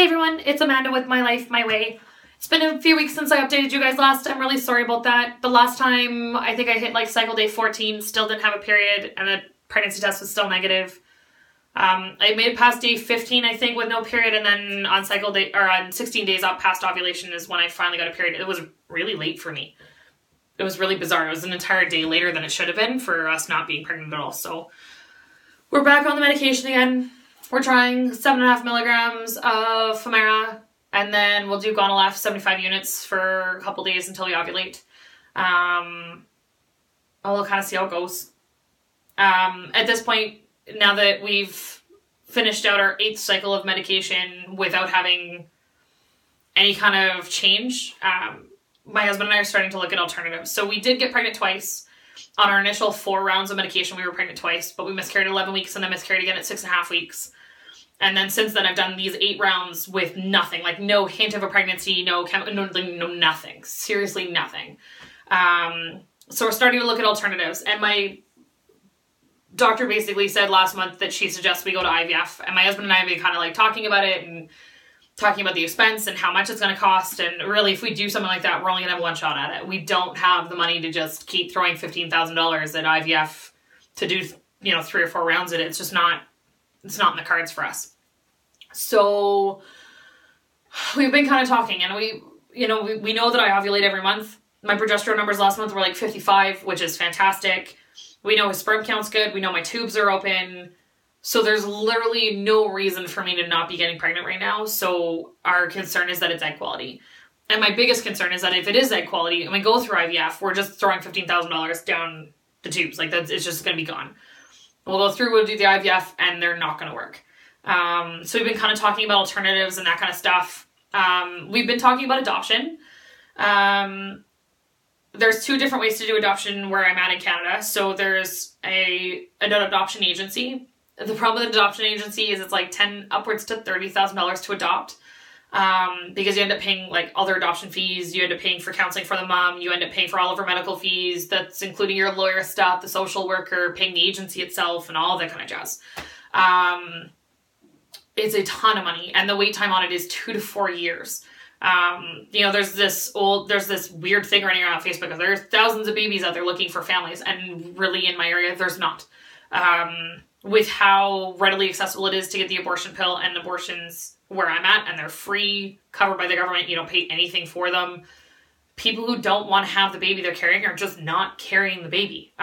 Hey everyone, it's Amanda with My Life, My Way. It's been a few weeks since I updated you guys last. I'm really sorry about that. The last time, I think I hit like cycle day 14, still didn't have a period, and the pregnancy test was still negative. I made it past day 15, I think, with no period, and then on cycle day, or on 16 days up past ovulation is when I finally got a period. It was really late for me. It was really bizarre. It was an entire day later than it should have been for us not being pregnant at all. So we're back on the medication again. We're trying 7.5 milligrams of Femara, and then we'll do Gonalef 75 units for a couple days until we ovulate. We'll kind of see how it goes. At this point, now that we've finished out our 8th cycle of medication without having any kind of change, my husband and I are starting to look at alternatives. So we did get pregnant twice. On our initial 4 rounds of medication, we were pregnant twice, but we miscarried at 11 weeks and then miscarried again at 6.5 weeks. And then since then, I've done these 8 rounds with nothing, like no hint of a pregnancy, no nothing, seriously nothing. So we're starting to look at alternatives. And my doctor basically said last month that she suggests we go to IVF. And my husband and I have been kind of like talking about it and talking about the expense and how much it's going to cost. And really, if we do something like that, we're only going to have one shot at it. We don't have the money to just keep throwing $15,000 at IVF to do, 3 or 4 rounds at it. It's just not, it's not in the cards for us. So we've been kind of talking, and we know that I ovulate every month. My progesterone numbers last month were like 55, which is fantastic. We know his sperm count's good. We know my tubes are open. So there's literally no reason for me to not be getting pregnant right now. So our concern is that it's egg quality. And my biggest concern is that if it is egg quality and we go through IVF, we're just throwing $15,000 down the tubes. Like it's just going to be gone. We'll go through, we'll do the IVF, and they're not going to work. So we've been kind of talking about alternatives and that kind of stuff. We've been talking about adoption. There's 2 different ways to do adoption where I'm at in Canada. So there's an adoption agency. The problem with an adoption agency is it's like upwards to $30,000 to adopt. Because you end up paying like all their adoption fees, you end up paying for counseling for the mom, you end up paying for all of her medical fees, that's including your lawyer stuff, the social worker, paying the agency itself, and all that kind of jazz. It's a ton of money, and the wait time on it is 2 to 4 years. There's this weird thing running around Facebook of there's thousands of babies out there looking for families, and really in my area, there's not. With how readily accessible it is to get the abortion pill, and abortions where I'm at, and they're free, covered by the government, you don't pay anything for them. People who don't want to have the baby they're carrying are just not carrying the baby.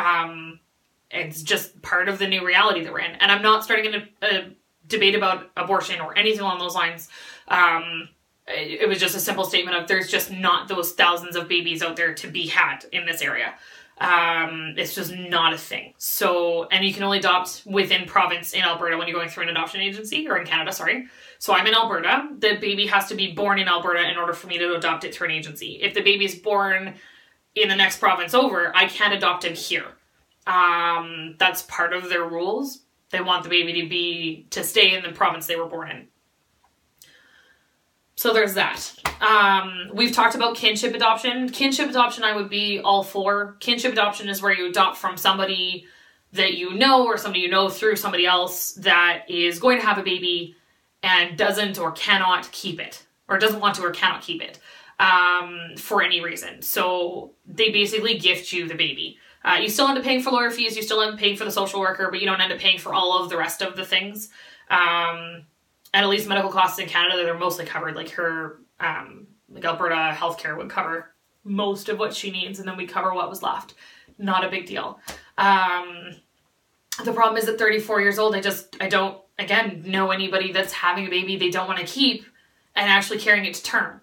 It's just part of the new reality that we're in. And I'm not starting a debate about abortion or anything along those lines. It was just a simple statement of there's just not those thousands of babies out there to be had in this area. It's just not a thing. So, and you can only adopt within province in Alberta when you're going through an adoption agency, or in Canada, sorry. So I'm in Alberta. The baby has to be born in Alberta in order for me to adopt it through an agency. If the baby's born in the next province over, I can't adopt him here. That's part of their rules. They want the baby to stay in the province they were born in. So there's that. We've talked about kinship adoption. Kinship adoption I would be all for. Kinship adoption is where you adopt from somebody that you know, or somebody you know through somebody else that is going to have a baby and doesn't or cannot keep it, or doesn't want to or cannot keep it for any reason. So they basically gift you the baby. You still end up paying for lawyer fees, you still end up paying for the social worker, but you don't end up paying for all of the rest of the things. And at least medical costs in Canada, they're mostly covered. Like her, like Alberta healthcare would cover most of what she needs, and then we cover what was left. Not a big deal. The problem is at 34 years old, I don't, again, know anybody that's having a baby they don't want to keep and actually carrying it to term.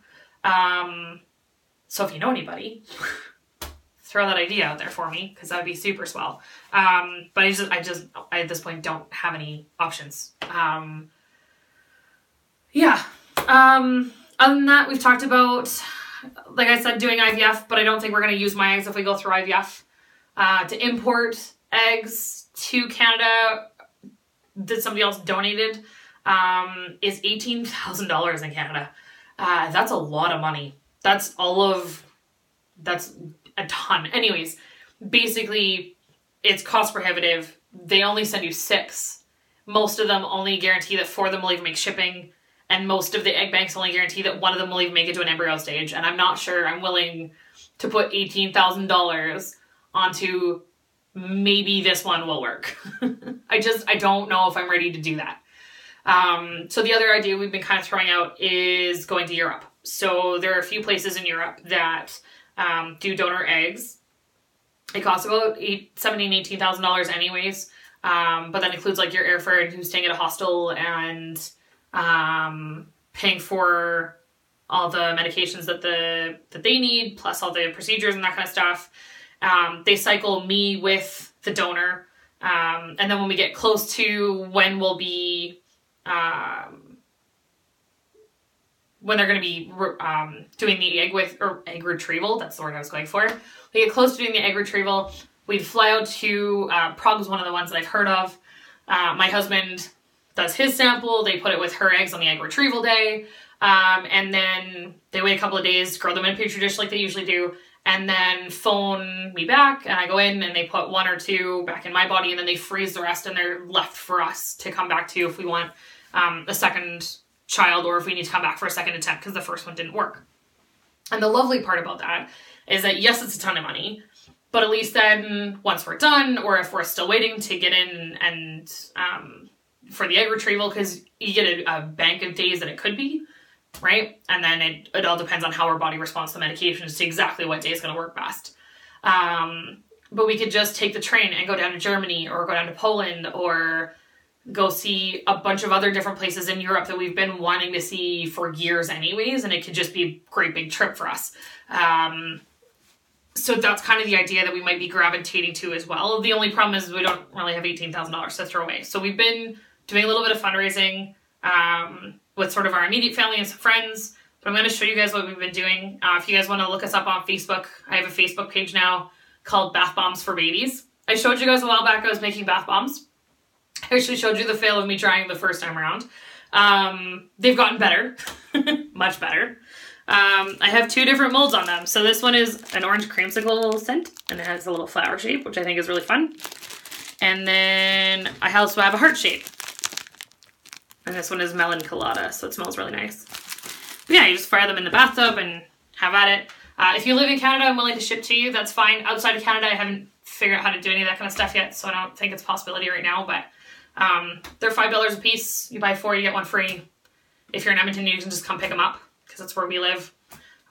So if you know anybody, throw that idea out there for me, because that would be super swell. But I at this point don't have any options. Other than that, we've talked about, like I said, doing IVF, but I don't think we're going to use my eggs if we go through IVF. To import eggs to Canada that somebody else donated is $18,000 in Canada. That's a lot of money. That's a ton. Anyways, basically, it's cost prohibitive. They only send you 6. Most of them only guarantee that 4 of them will even make shipping. and most of the egg banks only guarantee that one of them will even make it to an embryo stage, and I'm not sure I'm willing to put $18,000 onto maybe this one will work. I don't know if I'm ready to do that. So the other idea we've been kind of throwing out is going to Europe. So there are a few places in Europe that do donor eggs. It costs about $17,000, $18,000 anyways, but that includes like your airfare and who's staying at a hostel and paying for all the medications that they need, plus all the procedures and that kind of stuff. They cycle me with the donor, and then when we get close to when we'll be when they're going to be doing the egg retrieval, that's the word I was going for. We get close to doing the egg retrieval, we'd fly out to Prague's one of the ones that I've heard of. My husband does his sample, they put it with her eggs on the egg retrieval day, and then they wait a couple of days, grow them in a petri dish like they usually do, and then phone me back, and I go in and they put 1 or 2 back in my body, and then they freeze the rest, and they're left for us to come back to if we want a second child, or if we need to come back for a second attempt because the first one didn't work. And the lovely part about that is that, yes, it's a ton of money, but at least then once we're done, or if we're still waiting to get in and for the egg retrieval, because you get a bank of days that it could be, right? And then it all depends on how our body responds to medications to exactly what day is going to work best. But we could just take the train and go down to Germany, or go down to Poland, or go see a bunch of other different places in Europe that we've been wanting to see for years anyways, and it could just be a great big trip for us. So that's kind of the idea that we might be gravitating to as well. The only problem is we don't really have $18,000 to throw away. So we've been doing a little bit of fundraising with sort of our immediate family and some friends, but I'm going to show you guys what we've been doing. If you guys want to look us up on Facebook, I have a Facebook page now called Bath Bombs for Babies. I showed you guys a while back I was making bath bombs. I actually showed you the fail of me trying the first time around. They've gotten better, much better. I have 2 different molds on them. So this one is an orange creamsicle scent, and it has a little flower shape, which I think is really fun. And then I also have a heart shape. And this one is melon colada, so it smells really nice. But yeah, you just fire them in the bathtub and have at it. If you live in Canada, I'm willing to ship to you. That's fine. Outside of Canada, I haven't figured out how to do any of that kind of stuff yet, so I don't think it's a possibility right now, but they're $5 a piece. You buy 4, you get 1 free. If you're in Edmonton, you can just come pick them up, because that's where we live.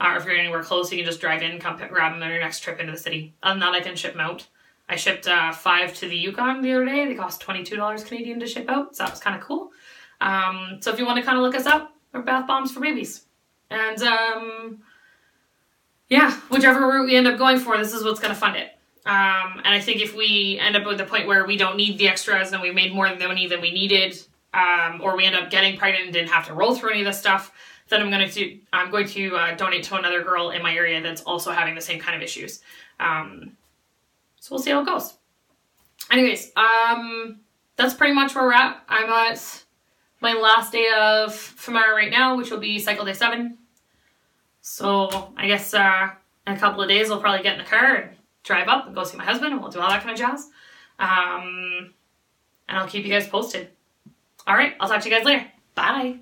Or if you're anywhere close, you can just drive in, come grab them on your next trip into the city. Other than that, I can ship them out. I shipped 5 to the Yukon the other day. They cost $22 Canadian to ship out, so that was kind of cool. So if you want to kind of look us up, we're Bath Bombs for Babies. And yeah, whichever route we end up going for, this is what's going to fund it. And I think if we end up with the point where we don't need the extras and we made more money than we needed, or we end up getting pregnant and didn't have to roll through any of this stuff, then I'm going to donate to another girl in my area that's also having the same kind of issues. So we'll see how it goes. Anyways, that's pretty much where we're at. I'm at my last day of Femara right now, which will be cycle day 7. So I guess in a couple of days I'll probably get in the car and drive up and go see my husband, and we'll do all that kind of jazz. And I'll keep you guys posted. All right, I'll talk to you guys later. Bye.